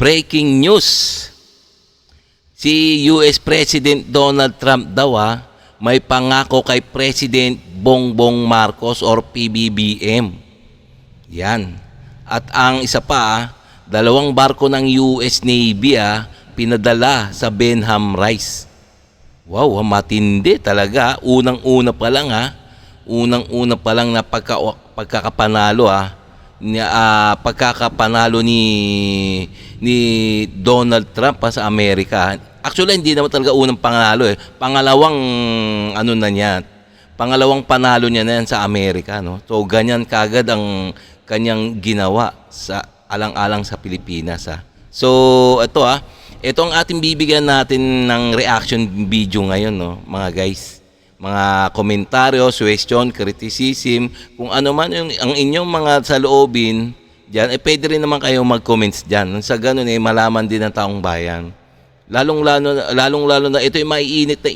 Breaking news. Si US President Donald Trump daw may pangako kay President Bongbong Marcos or PBBM. Yan. At ang isa pa, dalawang barko ng US Navy pinadala sa Benham Rice. Wow, matindi talaga. Unang-una pa lang na pagkakapanalo pagkakapanalo ni Donald Trump sa Amerika. Actually, hindi naman talaga unang panalo Pangalawang Pangalawang panalo niya na yan sa Amerika, no? So ganyan kagad ang kanyang ginawa sa alang-alang sa Pilipinas, So ito ito ang ating bibigyan natin ng reaction video ngayon, no, mga guys. Mga komentaryo, suggestion, criticism, kung ano man ang inyong mga saloobin diyan, pwede rin naman kayo mag-comments diyan. Sa ganun malaman din ng taong bayan. Lalong-lalo na ito ay maiinit na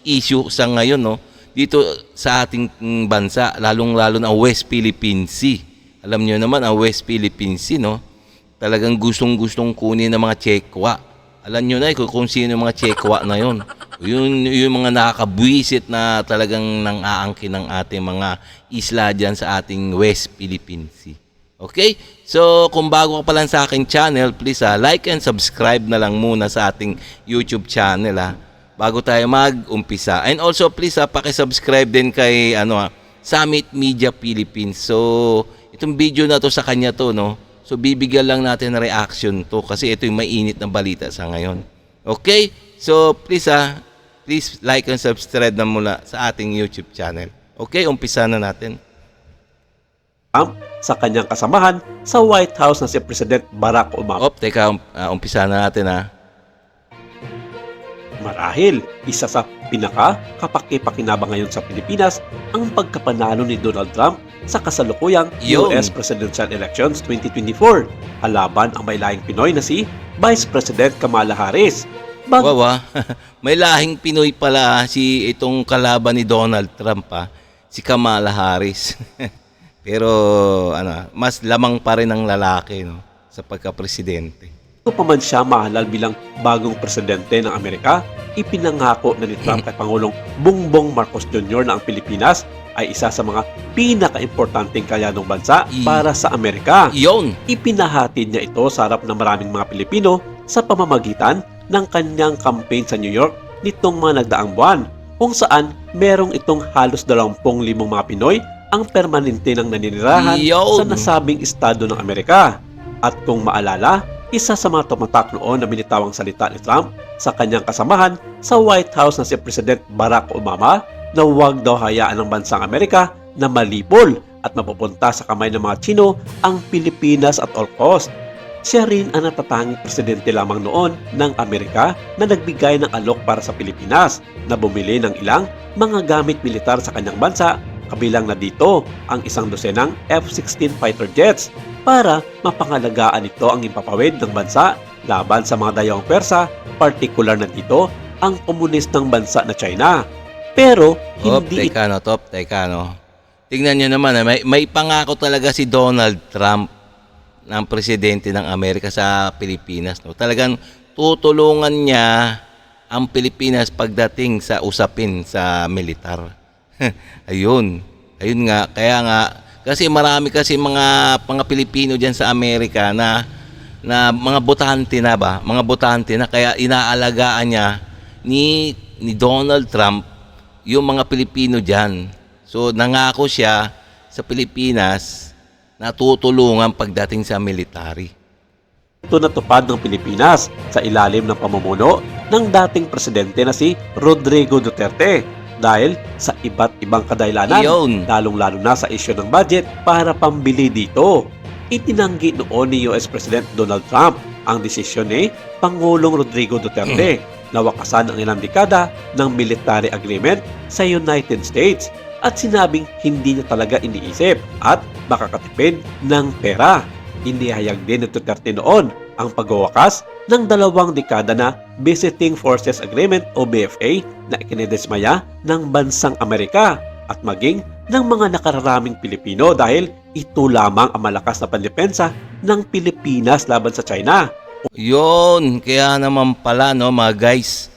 issue sa ngayon, no, dito sa ating bansa, lalong-lalo na West Philippine Sea. Alam niyo naman ang West Philippine Sea, no? Talagang gustong-gustong kunin ng mga Chekwa. Alam niyo na kung sino yung mga Chekwa na yon. Yung mga nakakabwisit na talagang nang-aangkin ng ating mga isla dyan sa ating West Philippine Sea. Okay? So, kung bago ka pa lang sa aking channel, please like and subscribe na lang muna sa ating YouTube channel bago tayo mag-umpisa. And also, please paki-subscribe din kay Summit Media Philippines. So, itong video na to sa kanya to, no? So, bibigyan lang natin ng reaction to kasi ito yung mainit na balita sa ngayon. Okay? So, please like and subscribe na mula sa ating YouTube channel. Okay? Umpisa na natin. Sa kanyang kasamahan sa White House na si President Barack Obama. Teka, umpisa na natin Marahil, isa sa pinaka-kapaki-pakinabang ngayon sa Pilipinas ang pagkapanalo ni Donald Trump sa kasalukuyang US Presidential Elections 2024 halaban ang may lahing Pinoy na si Vice President Kamala Harris. May lahing Pinoy pala si itong kalaban ni Donald Trump si Kamala Harris. Pero mas lamang pa rin ang lalaki, no, sa pagka-presidente. Kung pa man siya mahalal bilang bagong presidente ng Amerika, ipinangako na ni Trump kay Pangulong Bongbong Marcos Jr. na ang Pilipinas ay isa sa mga pinaka-importanteng kalyanong bansa para sa Amerika. Ipinahatid niya ito sa harap ng maraming mga Pilipino sa pamamagitan ng kanyang campaign sa New York nitong mga nagdaang buwan, kung saan merong itong halos 25,000 mga Pinoy ang permanente ng naninirahan sa nasabing estado ng Amerika. At kung maalala, isa sa mga tumatak noon na binitawang salita ni Trump sa kanyang kasamahan sa White House na si President Barack Obama na huwag daw hayaan ng bansang Amerika na malipol at mapupunta sa kamay ng mga Chino ang Pilipinas at all cost. Siya rin ang natatanging presidente lamang noon ng Amerika na nagbigay ng alok para sa Pilipinas na bumili ng ilang mga gamit militar sa kanyang bansa, kabilang na dito ang 100 F-16 fighter jets para mapangalagaan ito ang impapawid ng bansa laban sa mga dayawang Persa, partikular na dito ang komunistang bansa na China. Pero hindi Tingnan nyo naman, may pangako talaga si Donald Trump ng presidente ng Amerika sa Pilipinas, no? Talagang tutulungan niya ang Pilipinas pagdating sa usapin sa militar. Ayun nga, kaya nga kasi marami kasi mga Pilipino diyan sa Amerika na mga botante na kaya inaalagaan niya ni Donald Trump yung mga Pilipino diyan. So nangako siya sa Pilipinas na tutulungan pagdating sa military. Ito natupad ng Pilipinas sa ilalim ng pamumuno ng dating presidente na si Rodrigo Duterte dahil sa iba't ibang kadahilanan, lalong-lalo na sa isyu ng budget para pambili dito. Itinanggi noon ni US President Donald Trump ang desisyon ni Pangulong Rodrigo Duterte na wakasan ang ilang dekada ng military agreement sa United States at sinabing hindi niya talaga iniisip at makakatipid ng pera. Inihayag din ni Duterte noon ang pagwawakas ng 2 dekada na Visiting Forces Agreement o BFA na ikinidismaya ng bansang Amerika at maging ng mga nakararaming Pilipino dahil ito lamang ang malakas na pandepensa ng Pilipinas laban sa China. Yun, kaya naman pala no mga guys,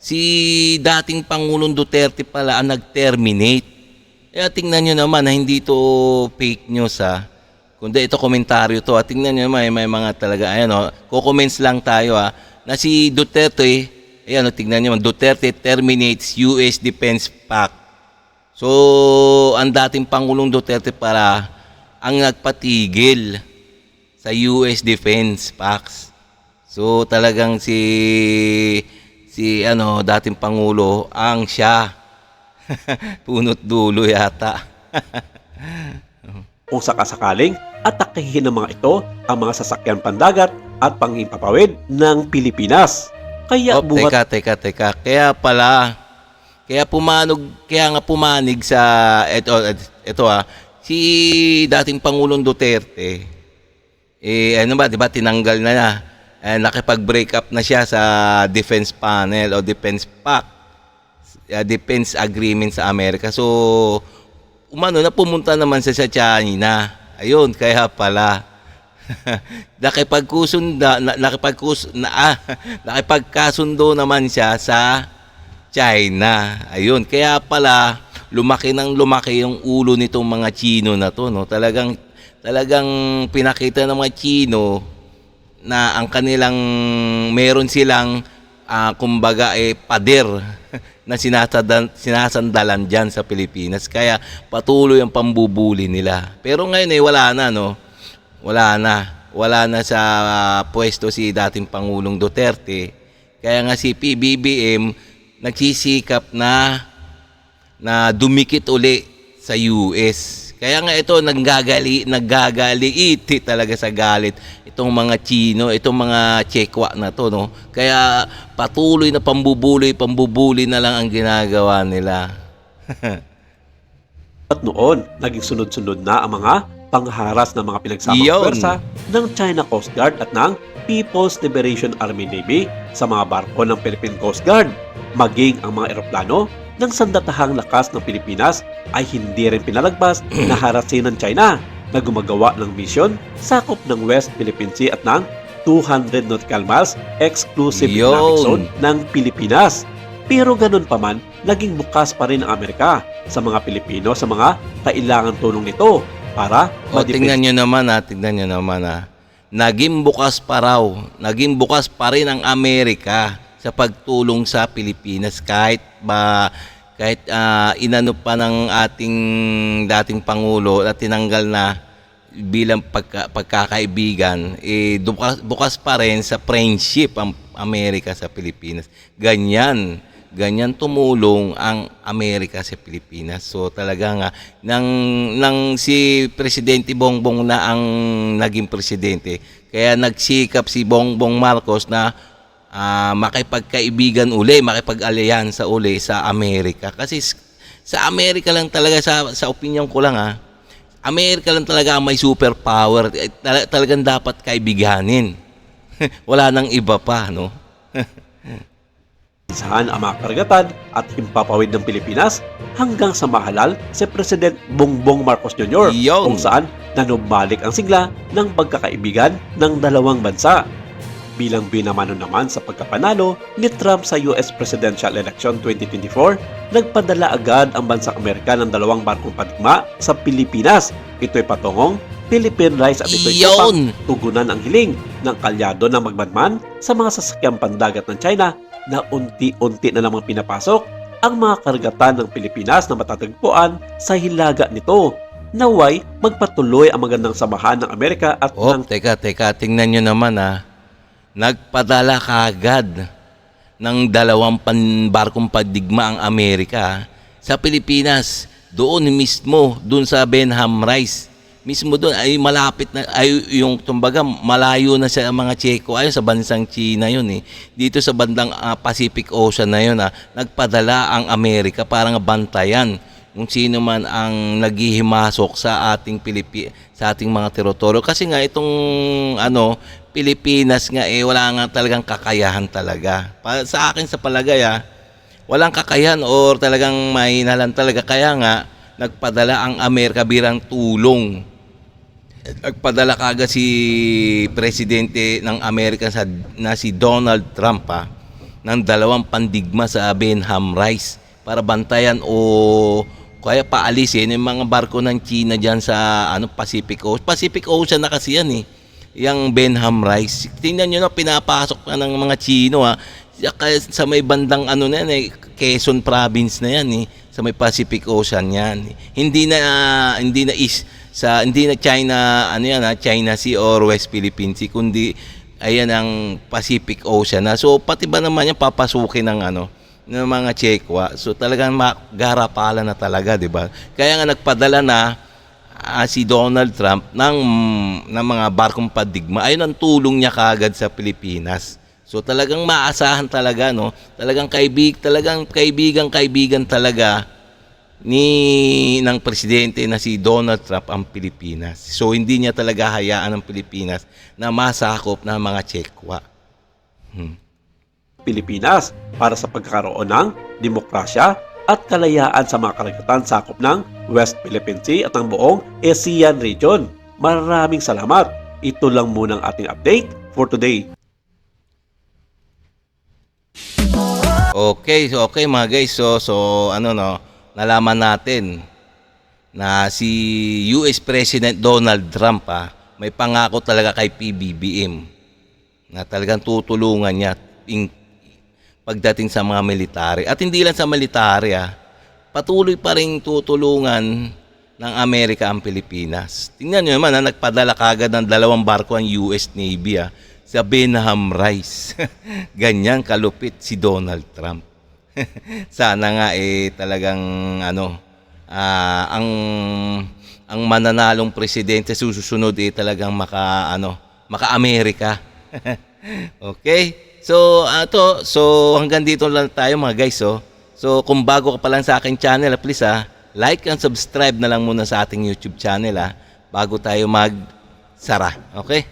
si dating Pangulong Duterte pala ang nag-terminate. Kaya tingnan nyo naman na hindi to fake news ha. Kundi ito komentaryo to. Tingnan nyo naman may mga talaga, ayan o, comments lang tayo ha, na si Duterte, ayan o, tingnan nyo, Duterte terminates US Defense Pact. So, ang dating Pangulong Duterte para ang nagpatigil sa US Defense Pact. So talagang si dating pangulo ang siya punot dulo yata. Kung sakasakaling atakihin ng mga ito ang mga sasakyan pandagat at panghimpapawid ng Pilipinas. Kaya Teka. Kaya nga pumanig sa ito si dating Pangulong Duterte. Di ba tinanggal na niya. Nakipag-break up na siya sa defense panel o defense pact, defense agreement sa Amerika. So, pumunta naman siya sa China. Ayun, kaya pala. nakipagkasundo naman siya sa China. Ayun, kaya pala lumaki yung ulo nitong mga Chino na to, no? Talagang pinakita ng mga Chino na ang kanilang meron silang kumbaga pader na sinasandalan dyan sa Pilipinas. Kaya patuloy ang pambubuli nila. Pero ngayon wala na, no? Wala na sa pwesto si dating Pangulong Duterte. Kaya nga si PBBM nagsisikap na dumikit uli sa US. Kaya nga ito naggagaliiti talaga sa galit itong mga Chino, itong mga Chekwa na to, no. Kaya patuloy na pambubuli na lang ang ginagawa nila. At noon, naging sunod-sunod na ang mga pangharas ng mga pinagsamang pwersa ng China Coast Guard at ng People's Liberation Army Navy sa mga barko ng Philippine Coast Guard. Maging ang mga eroplano ng sandatahang lakas ng Pilipinas ay hindi rin pinalagpas na harasin ng China na gumagawa ng misyon sakop ng West Philippine Sea at ng 200 nautical miles exclusive economic zone ng Pilipinas. Pero ganun pa man, naging bukas pa rin ang Amerika sa mga Pilipino sa mga kailangan tulong nito para tingnan nyo naman naging bukas pa rin ang Amerika sa pagtulong sa Pilipinas kahit inano pa ng ating dating Pangulo at tinanggal na bilang pagkakaibigan, bukas pa rin sa friendship ang Amerika sa Pilipinas. Ganyan tumulong ang Amerika sa Pilipinas. So talaga nga nang si Presidente Bongbong na ang naging presidente, kaya nagsikap si Bongbong Marcos na makipagkaibigan uli, makipag-alyansa uli sa Amerika. Kasi sa Amerika lang talaga, sa opinion ko lang Amerika lang talaga ang may superpower. Talagang dapat kaibiganin. Wala nang iba pa, no? Saan ang mga karagatan at himpapawid ng Pilipinas hanggang sa mahalal si President Bongbong Marcos Jr. kung saan nanubalik ang sigla ng pagkakaibigan ng dalawang bansa. Bilang binamano naman sa pagkapanalo ni Trump sa US Presidential Election 2024, nagpadala agad ang bansang Amerika ng dalawang barkong padigma sa Pilipinas. Ito'y patungong Philippine Rise at ito'y upang tugunan ang hiling ng kalyado na magmanman sa mga sasakyang pandagat ng China na unti-unti na namang pinapasok ang mga karagatan ng Pilipinas na matatagpuan sa hilaga nito. Naway magpatuloy ang magandang samahan ng Amerika at Teka, tingnan nyo naman nagpadala kaagad ng dalawang barkong padigma ang Amerika sa Pilipinas. Doon sa Benham Rice. Mismo doon ay malapit na, yung tumbaga malayo na sa mga Tseko, sa bansang China yun Dito sa bandang Pacific Ocean na yun nagpadala ang Amerika para nga bantayan kung sino man ang naghihimasok sa ating sa ating mga teritoryo. Kasi nga itong Pilipinas nga wala nga talagang kakayahan talaga. Sa akin sa palagay walang kakayahan or talagang mahina lang talaga. Kaya nga nagpadala ang Amerika bilang tulong nagpadala kaagad si presidente ng Amerika na si Donald Trump ng 2 pandigma sa Benham Rice para bantayan o kaya paalisin yung mga barko ng China diyan sa Pacific Ocean. Pacific Ocean na kasi yan eh. Yung Benham Rice. Tingnan niyo na pinapasok pa ng mga Chino sa may bandang na yan eh, Quezon province na yan eh, sa may Pacific Ocean yan. Hindi na China China Sea or West Philippine Sea, kundi ayan ang Pacific Ocean na. So pati ba naman yan papasukin ng ng mga Chekwa. So talagang garapalan na talaga, 'di ba? Kaya nga nagpadala na si Donald Trump ng mga barkong pandigma. Ayun ang tulong niya kaagad sa Pilipinas. So talagang maasahan talaga, no? Talagang kaibigan talaga ng presidente na si Donald Trump ang Pilipinas. So hindi niya talaga hayaan ang Pilipinas na masakop ng mga Chekwa. Pilipinas para sa pagkakaroon ng demokrasya at kalayaan sa mga karagatan sakop ng West Philippine Sea at ang buong ASEAN region. Maraming salamat. Ito lang muna ang ating update for today. Okay mga guys. So nalaman natin na si US President Donald Trump may pangako talaga kay PBBM na talagang tutulungan niya pagdating sa mga military. At hindi lang sa military, patuloy pa rin tutulungan ng Amerika ang Pilipinas. Tingnan nyo naman, nagpadala kagad ng 2 barko ang US Navy sa Benham Rice. Ganyan kalupit si Donald Trump. Sana nga talagang ang mananalong presidente susunod talagang maka-Amerika. Okay? So hanggang dito lang tayo mga guys. So kung bago ka pa lang sa aking channel, please like and subscribe na lang muna sa ating YouTube channel bago tayo magsara. Okay?